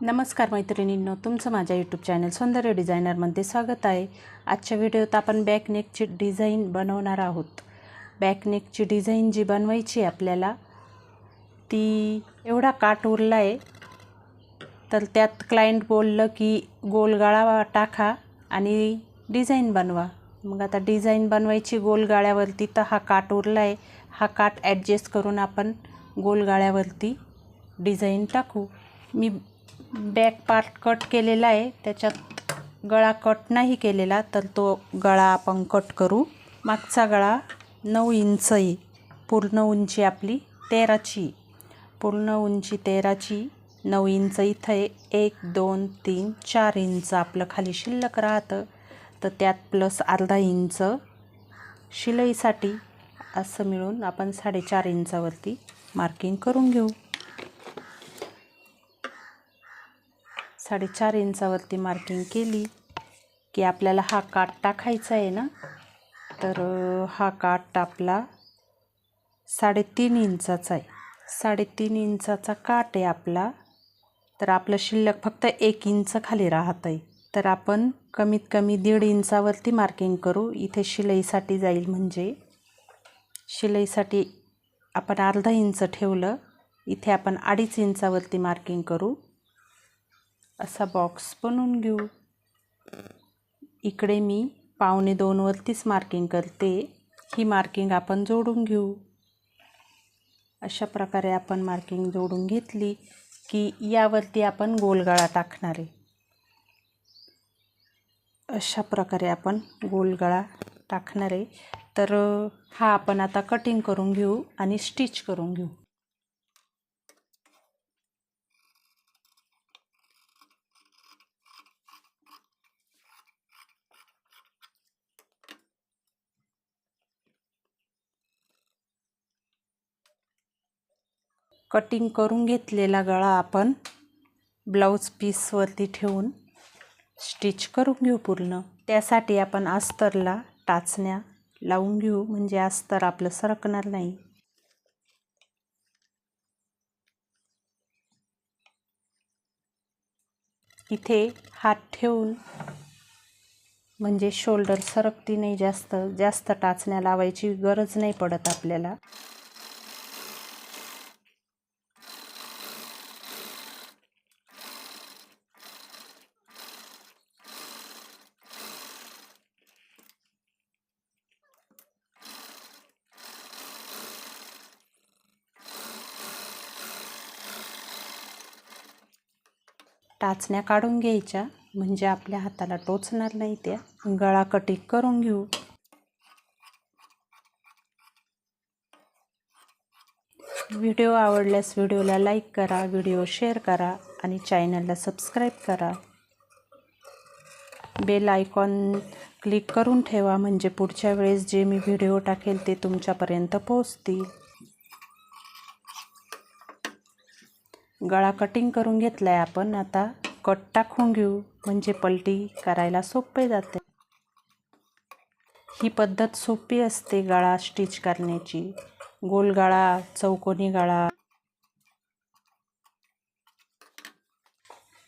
नमस्कार मैत्रिणींनो, तुमचं माझ्या यूट्यूब चॅनल सौंदर्य डिझायनरमध्ये स्वागत आहे। आजच्या व्हिडिओत आपण बॅकनेकची डिझाईन बनवणार आहोत। बॅकनेकची डिझाईन जी बनवायची आपल्याला ती एवढा काट उरला आहे, तर त्यात क्लायंट बोललं की गोल गळा टाका आणि डिझाईन बनवा। मग आता डिझाईन बनवायची गोल गळ्यावरती, तर हा काट उरला आहे, हा काट ॲडजस्ट करून आपण गोल गळ्यावरती डिझाईन टाकू। मी बॅक पार्ट कट केलेला आहे, त्याच्यात गळा कट नाही केलेला, तर तो गळा आपण कट करू। मागचा गळा 9 इंच आहे, पूर्ण उंची आपली 13ची, पूर्ण उंची 13ची, 9 इंच इथं आहे। 1 2 3 4 इंच आपलं खाली शिल्लक राहतं, तर त्यात प्लस अर्धा इंच शिलाईसाठी, असं मिळून आपण 4.5 इंचावरती मार्किंग करून घेऊ। 4.5 इंचावरती मार्किंग केली की आपल्याला हा काट टाकायचा आहे ना, तर हा काट आपला 3.5 इंचाचा आहे। 3.5 इंचाचा काट आहे आपला, तर आपलं शिल्लक फक्त 1 इंच खाली राहत आहे, तर आपण कमीत कमी 1.5 इंचावरती मार्किंग करू। इथे शिलाईसाठी जाईल, म्हणजे शिलाईसाठी आपण अर्धा इंच ठेवलं, इथे आपण 2.5 इंचावरती मार्किंग करू। असा बॉक्स बनवून घेऊ। इकडे मी 1.25 वरतीच मार्किंग करते, ही मार्किंग आपण जोडून घेऊ। अशा प्रकारे आपण मार्किंग जोडून घेतली की यावरती आपण गोलगळा टाकणार आहे। अशा प्रकारे आपण गोलगळा टाकणार आहे, तर हा आपण आता कटिंग करून घेऊ आणि स्टिच करून घेऊ। कटिंग करून घेतलेला गळा आपण ब्लाऊज पीसवरती ठेवून स्टिच करून घेऊ पूर्ण। त्यासाठी आपण अस्तरला टाचण्या लावून घेऊ, म्हणजे अस्तर आपलं सरकणार नाही। इथे हात ठेवून, म्हणजे शोल्डर सरकती नाही, जास्त टाचण्या लावायची गरज नाही पडत आपल्याला। टाचण्या काढून घ्यायच्या, म्हणजे आपल्या हाताला टोचणार नाही त्या। गळा कटिंग करून घेऊ। व्हिडिओ आवडल्यास व्हिडिओला लाईक करा, व्हिडिओ शेअर करा आणि चॅनलला सबस्क्राईब करा। बेल आयकॉन क्लिक करून ठेवा, म्हणजे पुढच्या वेळेस जे मी व्हिडिओ टाकेल ते तुमच्यापर्यंत पोहोचतील। गळा कटिंग करून घेतला आहे आपण, आता कट टाकून घेऊ, म्हणजे पलटी करायला सोपे जाते। ही पद्धत सोपी असते गळा स्टिच करण्याची। गोल गळा, चौकोनी गळा।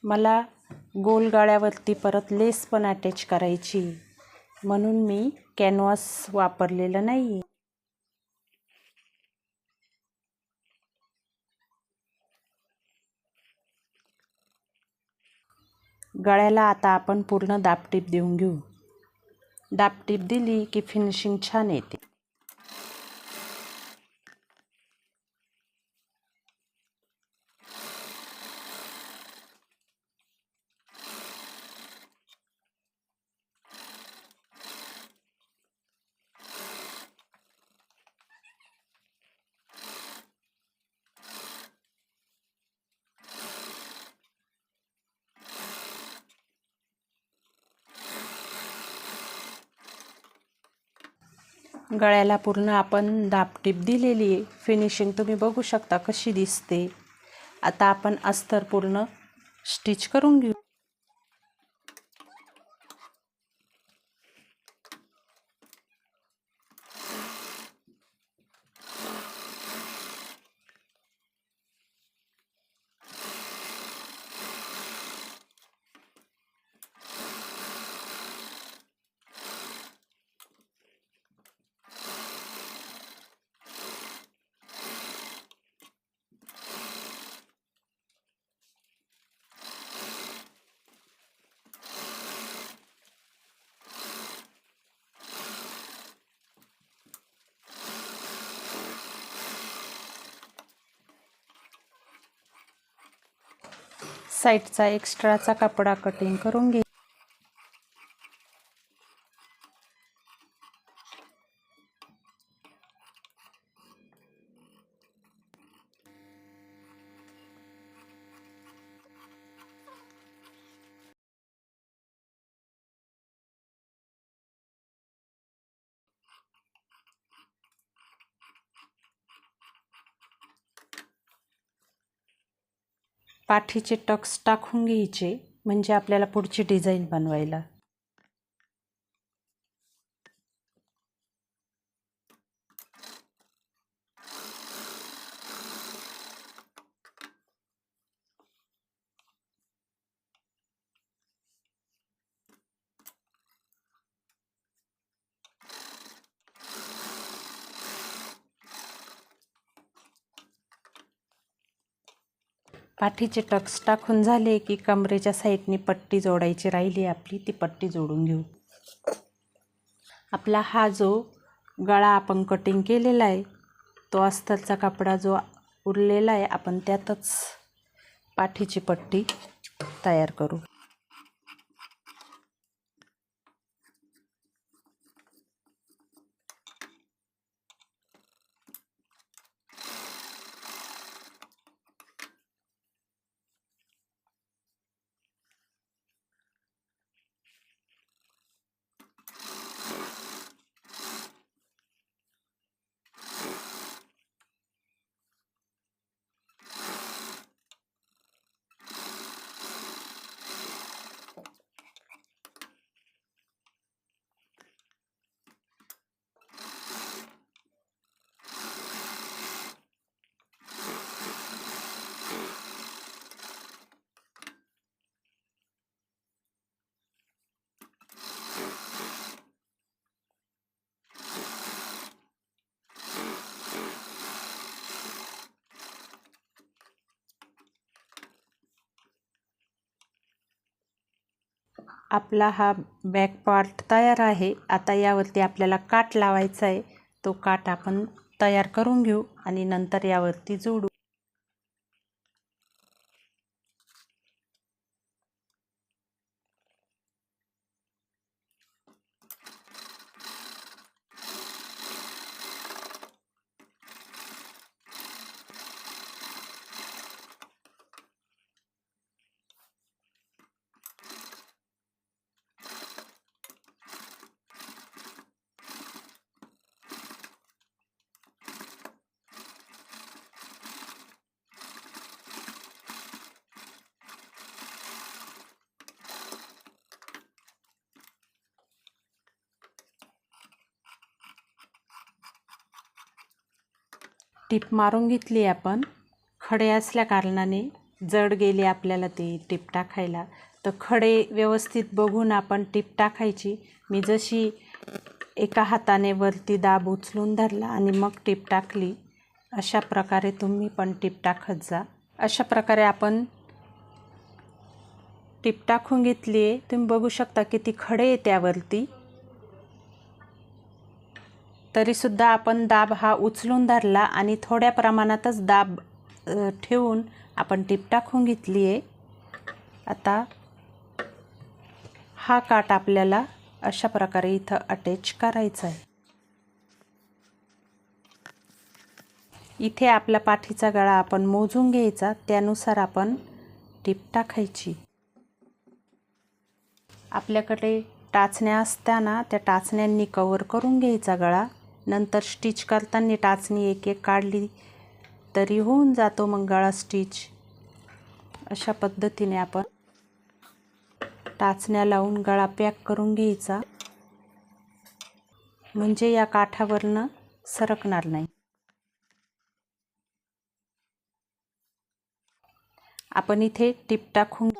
मला गोल गळ्यावरती परत लेस पण अटॅच करायची, म्हणून मी कॅनव्हास वापरलेलं नाही। गळ्याला आता आपण पूर्ण दाबटीप देऊन घेऊ। दाबटीप दिली की फिनिशिंग छान येते। गळ्याला पूर्ण आपण दाबटीप दिलेली आहे, फिनिशिंग तुम्ही बघू शकता कशी दिसते। आता आपण अस्तर पूर्ण स्टिच करून घेऊ। साईडचा एक्स्ट्राचा कपडा कटिंग करून घे. पाठीचे टक्स टाकून घ्यायचे म्हणजे आपल्याला पुढची डिझाईन बनवायला. पाठीचे टक्स टाकून झाले की कमरेच्या साईडनी पट्टी जोडायची राहिली आपली, ती पट्टी जोडून घेऊ. आपला हा जो गळा आपण कटिंग केलेला आहे तो अस्तरचा कपडा जो उरलेला आहे आपण त्यातच पाठीची पट्टी तयार करू. आपला हा बॅक पार्ट तयार आहे. आता यावरती आपल्याला काठ लावायचा आहे. तो काठ आपण तयार करून घेऊ आणि नंतर यावरती जोडू. टीप मारून घेतली आपण. खडे असल्या कारणाने जड गेले आपल्याला ते टीप टाकायला, तर खडे व्यवस्थित बघून आपण टीप टाकायची. मी जशी एका हाताने वरती दाब उचलून धरला आणि मग टीप टाकली, अशा प्रकारे तुम्ही पण टीप टाकत जा. अशा प्रकारे आपण टीप टाकून घेतली आहे. तुम्ही बघू शकता किती खडे आहे त्यावरती. तरीसुद्धा आपण दाब हा उचलून धरला आणि थोड्या प्रमाणातच दाब ठेवून आपण टीप टाकून घेतली आहे. आता हा काठ आपल्याला अशा प्रकारे इथं अटॅच करायचा आहे. इथे आपला पाठीचा गळा आपण मोजून घ्यायचा, त्यानुसार आपण टीप टाकायची. आपल्याकडे टाचण्या असताना त्या टाचण्यांनी कवर करून घ्यायचा गळा. नंतर स्टिच करताना टाचणी एक एक काढली तरी होऊन जातो मग गळा स्टिच. अशा पद्धतीने आपण टाचण्या लावून गळा पॅक करून घ्यायचा, म्हणजे या काठावरनं सरकणार नाही. आपण इथे टीप टाकून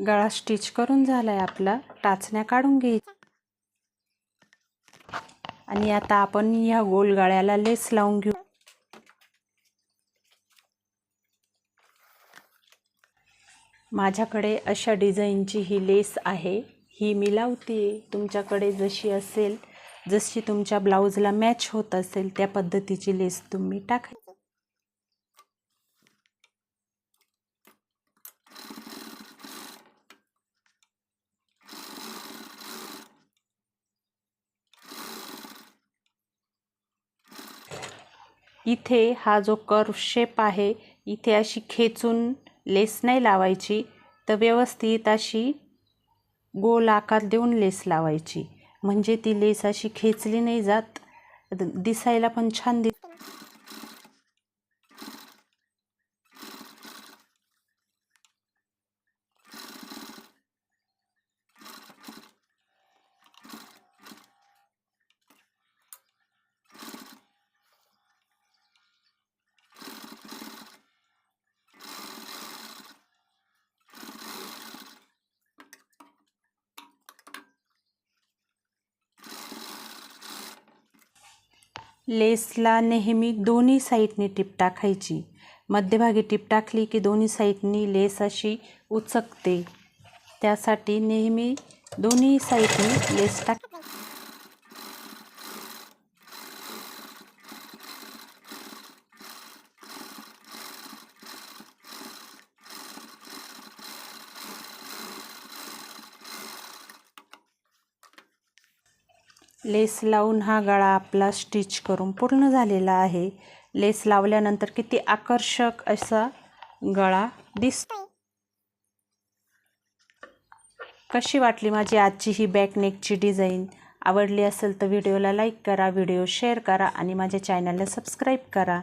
गळा स्टिच करून झालाय आपला, टाचण्या काढून घ्यायच्या आणि आता आपण ह्या गोल गळ्याला लेस लावून घेऊ। माझ्याकडे अशा डिझाईनची ही लेस आहे, ही मी लावते। तुमच्याकडे जशी असेल, जशी तुमच्या ब्लाऊजला मॅच होत असेल त्या पद्धतीची लेस तुम्ही टाकायची। इथे हा जो कर्व शेप आहे, इथे अशी खेचून लेस नाही लावायची, तर व्यवस्थित अशी गोल आकार देऊन लेस लावायची, म्हणजे ती लेस अशी खेचली नाही जात, दिसायला पण छान दिसते। लेसला नेहमी दोन्ही साईडनी टिप टाकायची। मध्यभागी टिप टाकली की दोन्ही साईडनी लेस अशी उचकते, त्यासाठी नेहमी दोन्ही साईडनी लेस टाक। लेस लावून हा गळा आपला स्टिच करून पूर्ण झालेला आहे। लेस लावल्यानंतर किती आकर्षक असा गळा दिसतो। कशी वाटली माझी आजची ही बॅक नेकची डिझाईन? आवडली असेल तर व्हिडिओला लाईक करा, व्हिडिओ शेअर करा आणि माझ्या चॅनलला सबस्क्राईब करा।